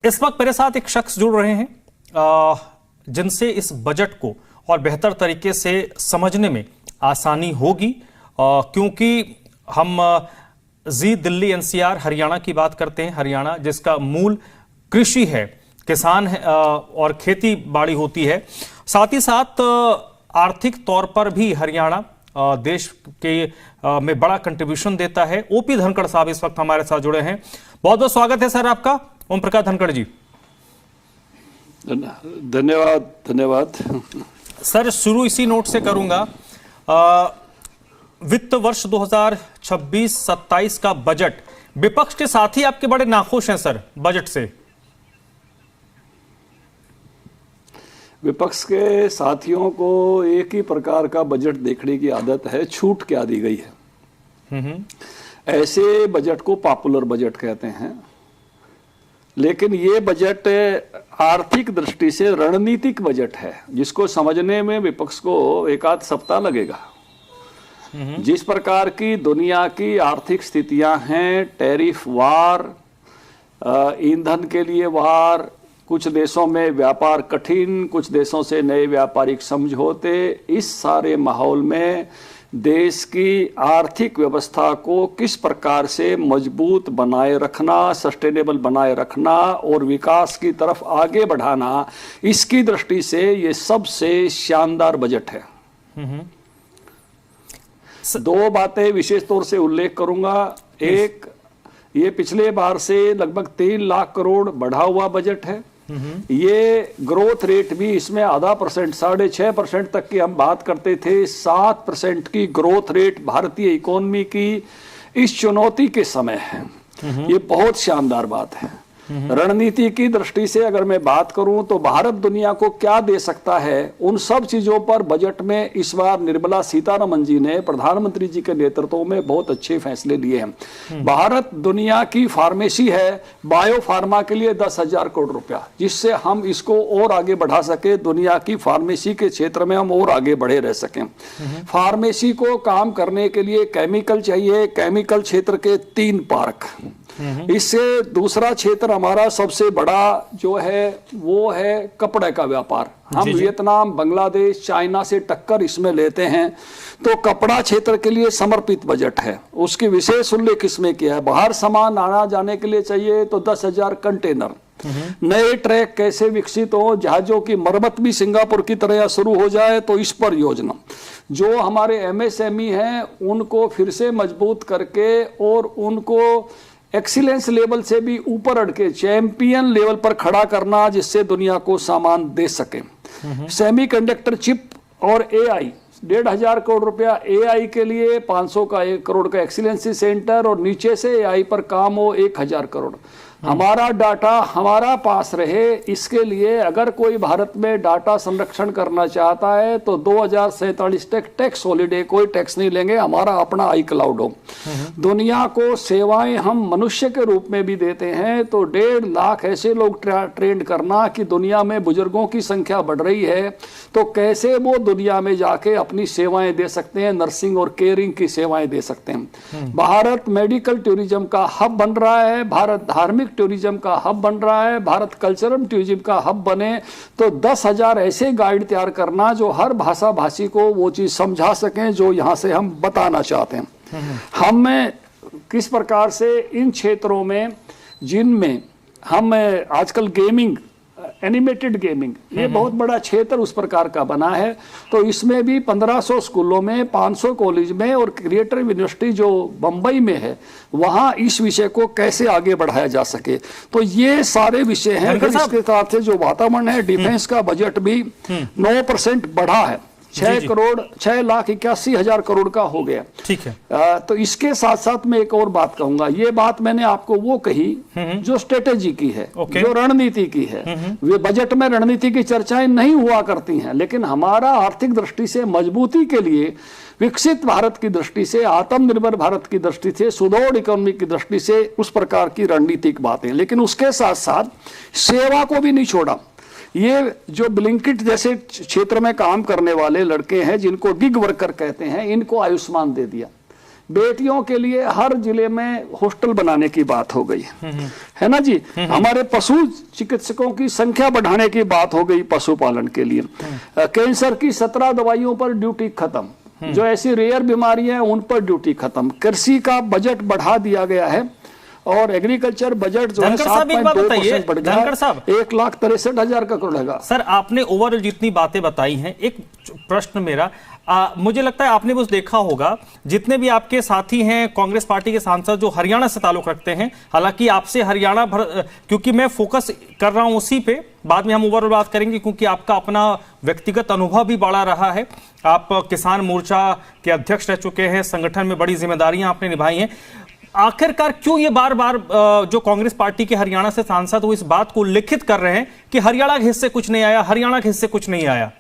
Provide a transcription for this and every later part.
इस वक्त मेरे साथ एक शख्स जुड़ रहे हैं जिनसे इस बजट को और बेहतर तरीके से समझने में आसानी होगी, क्योंकि हम जी दिल्ली एनसीआर हरियाणा की बात करते हैं। हरियाणा जिसका मूल कृषि है, किसान है और खेती बाड़ी होती है। साथ ही साथ आर्थिक तौर पर भी हरियाणा देश के में बड़ा कंट्रीब्यूशन देता है। ओपी धनखड़ साहब इस वक्त हमारे साथ जुड़े हैं। बहुत बहुत स्वागत है सर आपका, ओम प्रकाश धनखड़ जी। धन्यवाद सर, शुरू इसी नोट से करूंगा। वित्त वर्ष 2026-27 का बजट, विपक्ष के साथ ही आपके बड़े नाखुश हैं सर बजट से। विपक्ष के साथियों को एक ही प्रकार का बजट देखने की आदत है, छूट क्या दी गई है। ऐसे बजट को पॉपुलर बजट कहते हैं, लेकिन ये बजट आर्थिक दृष्टि से रणनीतिक बजट है, जिसको समझने में विपक्ष को एक आध सप्ताह लगेगा। जिस प्रकार की दुनिया की आर्थिक स्थितियां हैं, टैरिफ वार, ईंधन के लिए वार, कुछ देशों में व्यापार कठिन, कुछ देशों से नए व्यापारिक समझौते, इस सारे माहौल में देश की आर्थिक व्यवस्था को किस प्रकार से मजबूत बनाए रखना, सस्टेनेबल बनाए रखना और विकास की तरफ आगे बढ़ाना, इसकी दृष्टि से ये सबसे शानदार बजट है। दो बातें विशेष तौर से उल्लेख करूंगा। एक, ये पिछले बार से लगभग 3 लाख करोड़ बढ़ा हुआ बजट है। ये ग्रोथ रेट भी इसमें आधा % 6.5% तक की हम बात करते थे। 7% की ग्रोथ रेट भारतीय इकोनॉमी की इस चुनौती के समय है। ये बहुत शानदार बात है। रणनीति की दृष्टि से अगर मैं बात करूं तो भारत दुनिया को क्या दे सकता है, उन सब चीजों पर बजट में इस बार निर्मला सीतारमण जी ने प्रधानमंत्री जी के नेतृत्व में बहुत अच्छे फैसले लिए हैं। भारत दुनिया की फार्मेसी है, बायो फार्मा के लिए 10,000 करोड़ रुपया, जिससे हम इसको और आगे बढ़ा सके। दुनिया की फार्मेसी के क्षेत्र में हम और आगे बढ़े रह सकें। फार्मेसी को काम करने के लिए केमिकल चाहिए, केमिकल क्षेत्र के 3 पार्क। इससे दूसरा क्षेत्र हमारा सबसे बड़ा जो है वो है कपड़े का व्यापार। हम वियतनाम, बांग्लादेश, चाइना से टक्कर इसमें लेते हैं, तो कपड़ा क्षेत्र के लिए समर्पित बजट है। उसकी विशेष उल्लेख इसमें किया है। बाहर सामान आना जाने के लिए चाहिए तो 10,000 कंटेनर। नए ट्रैक कैसे विकसित हो, जहाजों की मरम्मत भी सिंगापुर की तरह शुरू हो जाए, तो इस पर योजना। जो हमारे MSME हैं उनको फिर से मजबूत करके और उनको एक्सीलेंस लेवल से भी ऊपर अड़ के चैंपियन लेवल पर खड़ा करना, जिससे दुनिया को सामान दे सके। सेमीकंडक्टर चिप और AI 1,500 करोड़ रुपया AI के लिए, 500 का 1 करोड़ का एक्सीलेंसी सेंटर, और नीचे से AI पर काम हो 1,000 करोड़। हमारा डाटा हमारा पास रहे, इसके लिए अगर कोई भारत में डाटा संरक्षण करना चाहता है तो 2047 तक टैक्स हॉलिडे, कोई टैक्स नहीं लेंगे, हमारा अपना आई क्लाउड हो। दुनिया को सेवाएं हम मनुष्य के रूप में भी देते हैं, तो 1.5 लाख ऐसे लोग ट्रेंड करना कि दुनिया में बुजुर्गों की संख्या बढ़ रही है तो कैसे वो दुनिया में जाके अपनी सेवाएं दे सकते हैं, नर्सिंग और केयरिंग की सेवाएं दे सकते हैं। भारत मेडिकल टूरिज्म का हब बन रहा है, भारत धार्मिक टूरिज्म का हब बन रहा है, भारत कल्चरल टूरिज्म का हब बने तो 10,000 ऐसे गाइड तैयार करना जो हर भाषा भाषी को वो चीज समझा सकें जो यहाँ से हम बताना चाहते हैं। हमें किस प्रकार से इन क्षेत्रों में, जिनमें हम आजकल गेमिंग, एनिमेटेड गेमिंग, ये बहुत बड़ा क्षेत्र उस प्रकार का बना है, तो इसमें भी 1500 स्कूलों में, 500 कॉलेज में और क्रिएटर यूनिवर्सिटी जो बंबई में है, वहां इस विषय को कैसे आगे बढ़ाया जा सके। तो ये सारे विषय हैं। इसके साथ से जो वातावरण है, डिफेंस का बजट भी 9% बढ़ा है, 6,81,000 करोड़ का हो गया। ठीक है। तो इसके साथ साथ मैं एक और बात कहूंगा। ये बात मैंने आपको वो कही जो स्ट्रेटेजी की है, जो रणनीति की है। वे बजट में रणनीति की चर्चाएं नहीं हुआ करती हैं, लेकिन हमारा आर्थिक दृष्टि से मजबूती के लिए, विकसित भारत की दृष्टि से, आत्मनिर्भर भारत की दृष्टि से, सुदृढ़ इकोनॉमी की दृष्टि से उस प्रकार की रणनीतिक बातें, लेकिन उसके साथ साथ सेवा को भी नहीं छोड़ा। ये जो ब्लिंकिट जैसे क्षेत्र में काम करने वाले लड़के हैं, जिनको गिग वर्कर कहते हैं, इनको आयुष्मान दे दिया। बेटियों के लिए हर जिले में हॉस्टल बनाने की बात हो गई है ना जी। हमारे पशु चिकित्सकों की संख्या बढ़ाने की बात हो गई पशुपालन के लिए। कैंसर की 17 दवाइयों पर ड्यूटी खत्म, जो ऐसी रेयर बीमारियां हैं उन पर ड्यूटी खत्म। कृषि का बजट बढ़ा दिया गया है और एग्रीकल्चर बजट जो है 7.2% बढ़ गया, 1,63,000 का करोड़ है। सर आपने ओवरऑल जितनी बातें बताई हैं, एक प्रश्न मेरा, मुझे लगता है आपने बस देखा होगा जितने भी आपके साथी हैं कांग्रेस पार्टी के सांसद जो हरियाणा से ताल्लुक रखते हैं, हालांकि आपसे हरियाणा भर, क्योंकि मैं फोकस कर रहा हूं उसी पे, बाद में हम ओवरऑल बात करेंगे क्योंकि आपका अपना व्यक्तिगत अनुभव भी बड़ा रहा है। आप किसान मोर्चा के अध्यक्ष रह चुके हैं, संगठन में बड़ी जिम्मेदारियां आपने निभाई हैं। आखिरकार क्यों ये बार बार जो कांग्रेस पार्टी के हरियाणा से सांसद वो इस बात को उल्लेखित कर रहे हैं कि हरियाणा के हिस्से कुछ नहीं आया, हरियाणा के हिस्से कुछ नहीं आया?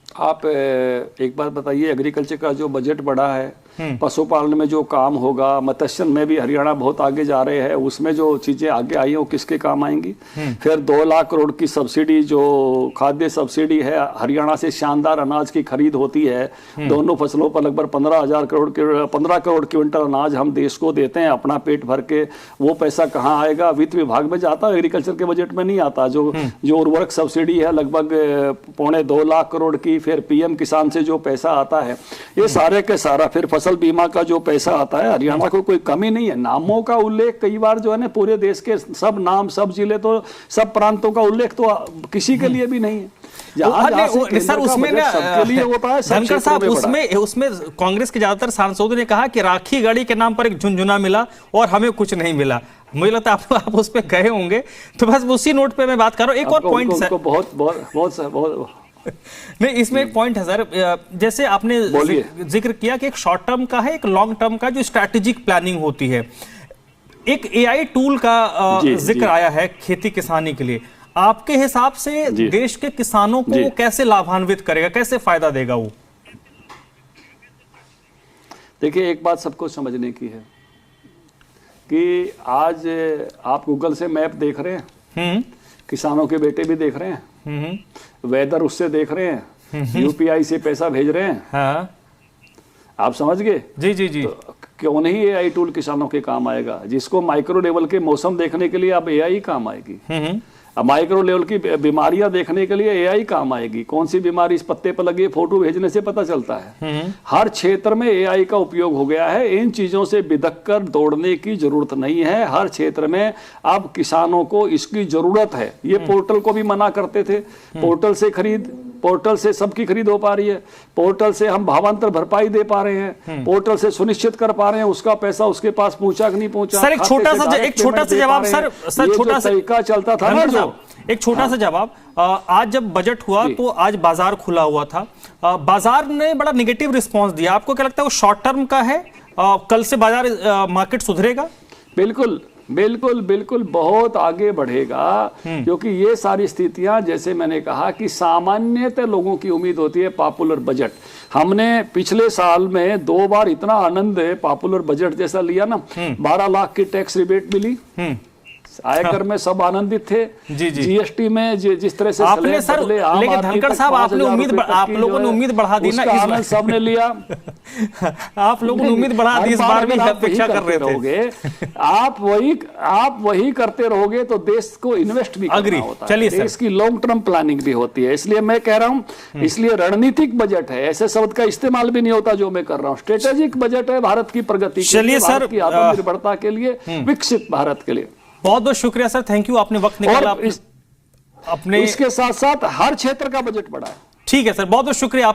आप एक बात बताइए, एग्रीकल्चर का जो बजट बढ़ा है, पशुपालन में जो काम होगा, मत्स्य में भी हरियाणा बहुत आगे जा रहे हैं, उसमें जो चीजें आगे आई हैं वो किसके काम आएंगी? फिर 2 लाख करोड़ की सब्सिडी, जो खाद्य सब्सिडी है, हरियाणा से शानदार अनाज की खरीद होती है, दोनों फसलों पर लगभग 15 करोड़ क्विंटल अनाज हम देश को देते हैं अपना पेट भर के। वो पैसा कहाँ आएगा? वित्त विभाग में जाता है, एग्रीकल्चर के बजट में नहीं आता। जो उर्वरक सब्सिडी है लगभग 2.25 लाख करोड़ की, फिर पीएम किसान से जो पैसा आता है, ये सारे के सारा, फिर फसल बीमा का जो पैसा आता है, हरियाणा को कोई कमी नहीं है। नामों का उल्लेख कई बार जो है ना, पूरे देश के सब नाम, सब जिले, तो सब प्रांतों का उल्लेख तो किसी के लिए भी नहीं है। सर उसमें सबके लिए होता है। धनखड़ साहब, उसमें कांग्रेस के ज्यादातर सांसदों ने कहा कि राखी गढ़ी के नाम पर एक झुनझुना मिला और हमें कुछ नहीं मिला। मुझे लगता है आप उस पर गए होंगे, तो बस उसी नोट पे मैं बात कर रहा हूँ। एक और पॉइंट सर, बहुत नहीं, इसमें एक पॉइंट है सर, जैसे आपने जिक्र किया कि एक शॉर्ट टर्म का है, एक लॉन्ग टर्म का जो स्ट्रैटेजिक प्लानिंग होती है। एक एआई टूल का जिक्र आया है खेती किसानी के लिए। आपके हिसाब से देश के किसानों को कैसे लाभान्वित करेगा, कैसे फायदा देगा वो? देखिए, एक बात सबको समझने की है कि आज आप गूगल से मैप देख रहे हैं, किसानों के बेटे भी देख रहे हैं, वेदर उससे देख रहे हैं, यूपीआई से पैसा भेज रहे हैं। हाँ। आप समझ गए? जी जी जी। तो क्यों नहीं एआई टूल किसानों के काम आएगा? जिसको माइक्रो लेवल के मौसम देखने के लिए अब एआई काम आएगी। अब माइक्रो लेवल की बीमारियां देखने के लिए एआई काम आएगी। कौन सी बीमारी इस पत्ते पर लगी, फोटो भेजने से पता चलता है। हर क्षेत्र में एआई का उपयोग हो गया है। इन चीजों से बिदक कर दौड़ने की जरूरत नहीं है। हर क्षेत्र में अब किसानों को इसकी जरूरत है। ये पोर्टल को भी मना करते थे, पोर्टल से खरीद, पोर्टल से सबकी खरीद हो पा रही है, पोर्टल से हम भावांतर भरपाई दे पा रहे हैं, पोर्टल से सुनिश्चित कर पा रहे हैं उसका पैसा उसके पास पहुंचा कि नहीं पहुंचा। सर एक छोटा सा जवाब सर छोटा सा तरीका चलता था ना, एक छोटा सा जवाब। आज जब बजट हुआ तो आज बाजार खुला हुआ था, बाजार ने बड़ा निगेटिव रिस्पांस दिया। आपको क्या लगता है वो शॉर्ट टर्म का है? कल से बाजार मार्केट सुधरेगा? बिल्कुल बिल्कुल बिल्कुल, बहुत आगे बढ़ेगा, क्योंकि ये सारी स्थितियां, जैसे मैंने कहा कि सामान्यतः लोगों की उम्मीद होती है पॉपुलर बजट। हमने पिछले साल में 2 बार इतना आनंद पॉपुलर बजट जैसा लिया ना, 12 लाख की टैक्स रिबेट मिली, आयकर में सब आनंदित थे, जीएसटी में जिस तरह से आपने सर, लेकिन धनखड़ साहब आपने उम्मीद, आप लोगों ने उम्मीद बढ़ा दी ना, इस बार सबने लिया। आप लोगों ने उम्मीद बढ़ा दी, इस बार भी अपेक्षा कर रहे रहोगे। आप वही करते रहोगे तो देश को इन्वेस्ट भी करना होता है, देश की लॉन्ग टर्म प्लानिंग भी होती है। इसलिए मैं कह रहा हूं, इसलिए रणनीतिक बजट है, ऐसे शब्द का इस्तेमाल भी नहीं होता जो मैं कर रहा हूं। स्ट्रेटेजिक बजट है भारत की प्रगति के लिए, भारत की आत्मनिर्भरता के लिए, विकसित भारत के लिए। बहुत बहुत शुक्रिया सर, थैंक यू, आपने वक्त निकाला अपने। इसके साथ साथ हर क्षेत्र का बजट बढ़ा है। ठीक है सर, बहुत बहुत शुक्रिया।